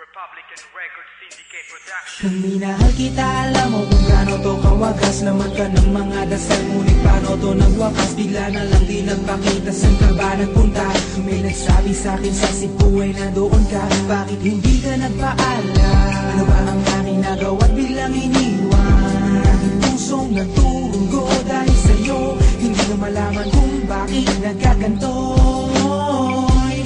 Republican Records Syndicate Production. Kung minahal kita, alam mo kung gaano to kawagas. Laman ka ng mga dasal, ngunit paano to nagwakas? Bigla na lang di nagpakita, saan ka ba nagpunta? May nagsabi sa'kin sa Cebu ay nandoon ka. Bakit hindi ka nagpaalam? Ano ba ang aking nagawa't biglang iniwan? Aking pusong nagtugo dahil sa'yo, hindi na malaman kung bakit nagkaganto.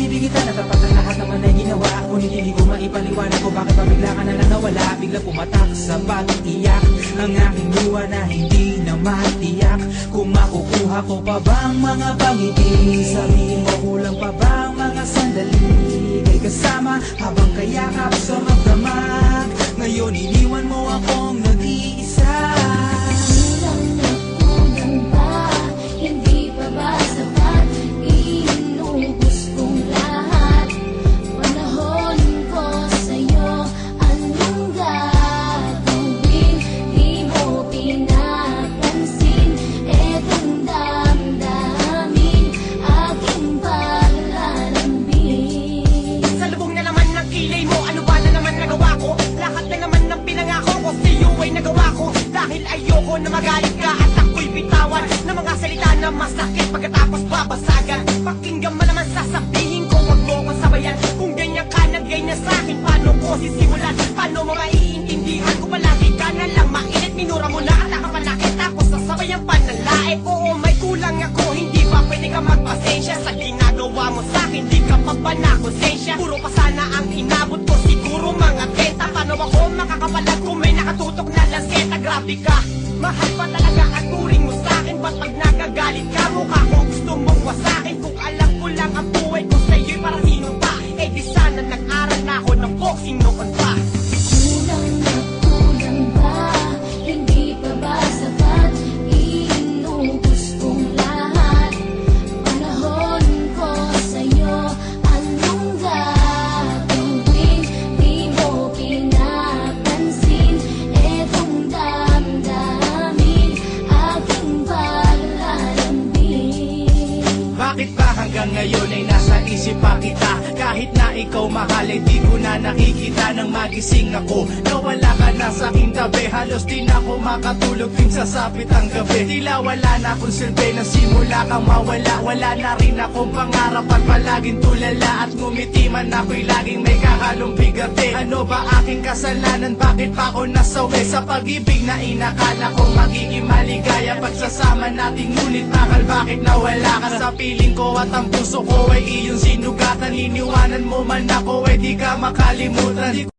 Hindi kita natapat ang lahat naman ay ginawa, ngunit hindi ko maipaliwanag ko bakit pa bigla ka na lang nawala. Bigla pumatak sa pag-iyak ang aking luha na hindi na matiyak. Kung makukuha ko pa bang mga pangiti, sabihin mo kulang pa bang mga sandali kay kasama habang kayakap sa magdamag. Ngayon iniwan mo akong nag-iisa. Kulang pa, hindi pa ba sapat? Inubos kong lahat. Panahon ko sa'yo, anong gagawin? Di mo pinapansin, etong damdamin, aking paglalambing. Sa lubong na naman ng kilay mo, ano ba na naman nagawa ko? Lahat na naman ng pinangako ko sa'yo ay nagawa ko. Dahil ayoko na magalit ka at ako'y bitawan ng mga salita na masakit pagkatapos babasagan. Pakinggan mo naman sasabihin ko, wag mo kong sabayan. Kung ganyan ka na ganyan sa'kin, paano ko sisimulan? Paano mo maiintindihan ko palagi ka na lang mainit? Minura mo na at nakapanakit, tapos sasabayan pa ng lait. Oo, may kulang ako, hindi ba pwede ka magpasensya sa ginagawa mo sa'kin? Di ka pa ba nakonsensya? Puro pa sana ang inabot ko, siguro mga 30. Paano ako makakapalag kung may nakatutok na lanseta? Grabe ka, mahal pa talaga ang turing mo sa'kin. Ba't pag nagagalit ka, mukha ko gusto mong wasakin? Kung alam ko lang ang buhay ko sa'yo'y para sino pa? Eh di sana nag-aral na ako ng boxing noon pa. Kulang ba, hindi pa ba sapat? Inubos kong lahat. Panahon ko sa'yo, anong gagawin? Di mo pinapansin, etong damdamin, aking paglalambing. Bakit ba hanggang ngayon ay nasa isip pa kita? Kahit na ikaw mahal ay di ko na nakikita. Nang magising ako, nawala ka na sa aking tabi. Halos di na ako makatulog ting sasapit ang gabi. Tila wala na akong silbi na simula kang mawala. Wala na rin akong pangarap at palaging tulala. At ngumiti man ako'y laging may kahalong bigate. Ano ba aking kasalanan? Bakit pa ako nasawi sa pag-ibig na inakala kong magiging maligaya? Pagsasama natin ngunit bakal bakit nawala ka sa piling ko at ang puso ko ay iyong sinugatan. Iniwanan mo man ako ay di ka makalimutan.